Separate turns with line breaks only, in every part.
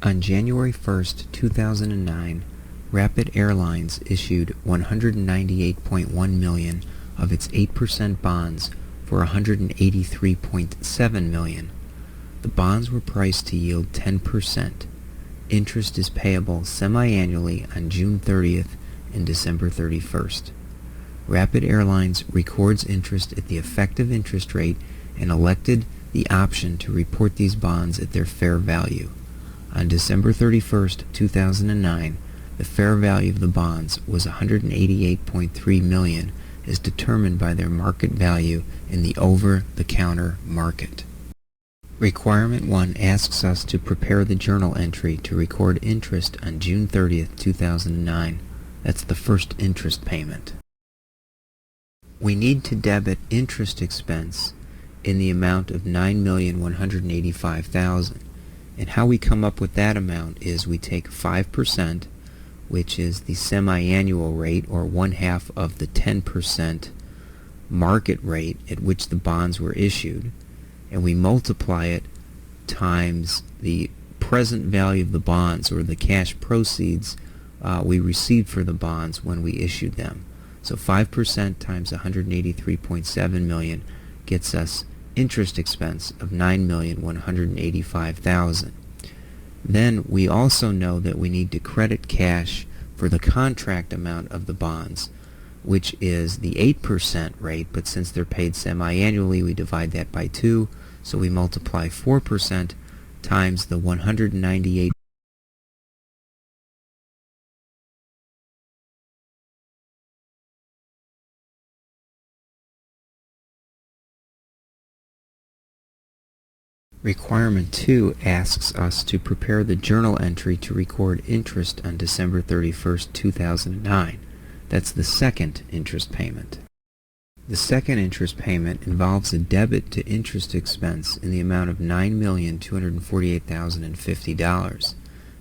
On January 1st, 2009, Rapid Airlines issued $198.1 million of its 8% bonds for $183.7 million. The bonds were priced to yield 10%. Interest is payable semi-annually on June 30th and December 31st. Rapid Airlines records interest at the effective interest rate and elected the option to report these bonds at their fair value. On December 31st, 2009, the fair value of the bonds was $188.3 million as determined by their market value in the over-the-counter market. Requirement 1 asks us to prepare the journal entry to record interest on June 30th, 2009. That's the first interest payment. We need to debit interest expense in the amount of $9,185,000. And how we come up with that amount is we take 5%, which is the semi-annual rate, or 1/2 of the 10% market rate at which the bonds were issued, and we multiply it times the present value of the bonds, or the cash proceeds we received for the bonds when we issued them. So 5% times $183.7 million gets us interest expense of $9,185,000. Then we also know that we need to credit cash for the contract amount of the bonds, which is the 8% rate, but since they're paid semi-annually, we divide that by 2, so we multiply 4% times the 198. Requirement 2 asks us to prepare the journal entry to record interest on December 31st, 2009. That's the second interest payment. The second interest payment involves a debit to interest expense in the amount of $9,248,050.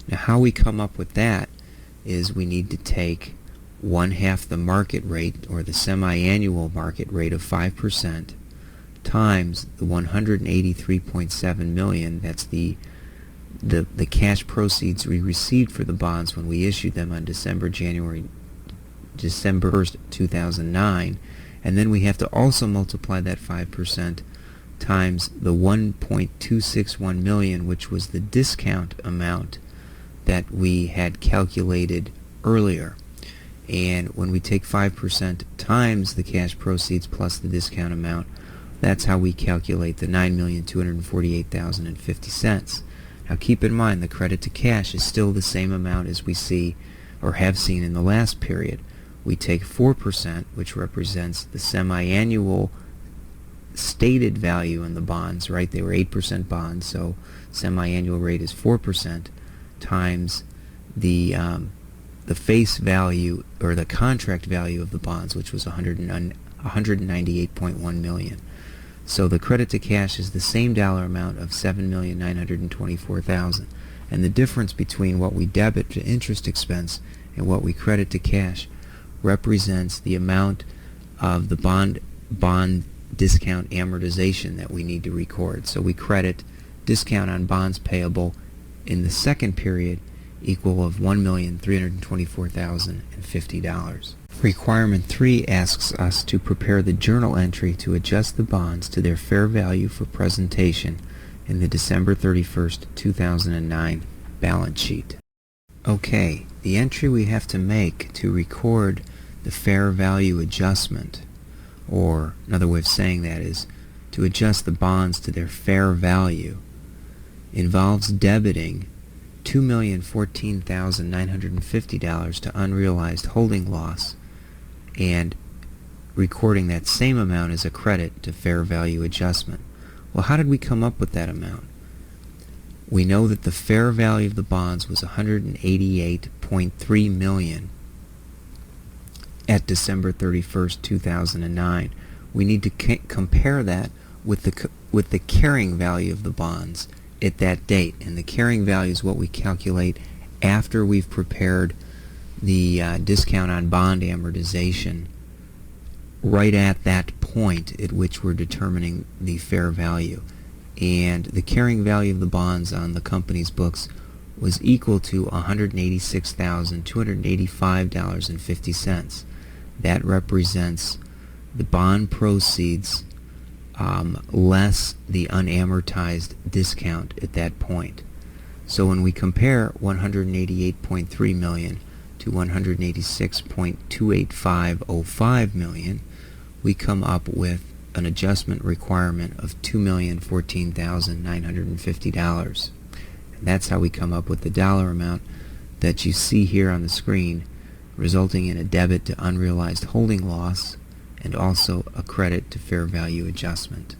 Now how we come up with that is we need to take 1/2 the market rate, or the semi-annual market rate of 5%, times the $183.7 million, that's the cash proceeds we received for the bonds when we issued them on December 1st, 2009, and then we have to also multiply that 5% times the $1.261 million, which was the discount amount that we had calculated earlier. And when we take 5% times the cash proceeds plus the discount amount, that's how we calculate the $9,248,050. Now keep in mind the credit to cash is still the same amount as we see or have seen in the last period. We take 4%, which represents the semi-annual stated value in the bonds, right? They were 8% bonds, so semi-annual rate is 4%, times the face value, or the contract value of the bonds, which was $198.1 million. So the credit to cash is the same dollar amount of $7,924,000, and the difference between what we debit to interest expense and what we credit to cash represents the amount of the bond discount amortization that we need to record. So we credit discount on bonds payable in the second period equal of $1,324,050. Requirement 3 asks us to prepare the journal entry to adjust the bonds to their fair value for presentation in the December 31st, 2009 balance sheet. Okay, the entry we have to make to record the fair value adjustment, or another way of saying that is to adjust the bonds to their fair value, involves debiting $2,014,950 to unrealized holding loss and recording that same amount as a credit to fair value adjustment. Well, how did we come up with that amount? We know that the fair value of the bonds was $188.3 million at December 31st, 2009. We need to compare that with the carrying value of the bonds at that date, and the carrying value is what we calculate after we've prepared the discount on bond amortization right at that point at which we're determining the fair value. And the carrying value of the bonds on the company's books was equal to $186,285.50. That represents the bond proceeds less the unamortized discount at that point. So when we compare $188.3 million to $186.28505 million, we come up with an adjustment requirement of $2,014,950. And that's how we come up with the dollar amount that you see here on the screen, resulting in a debit to unrealized holding loss and also a credit to fair value adjustment.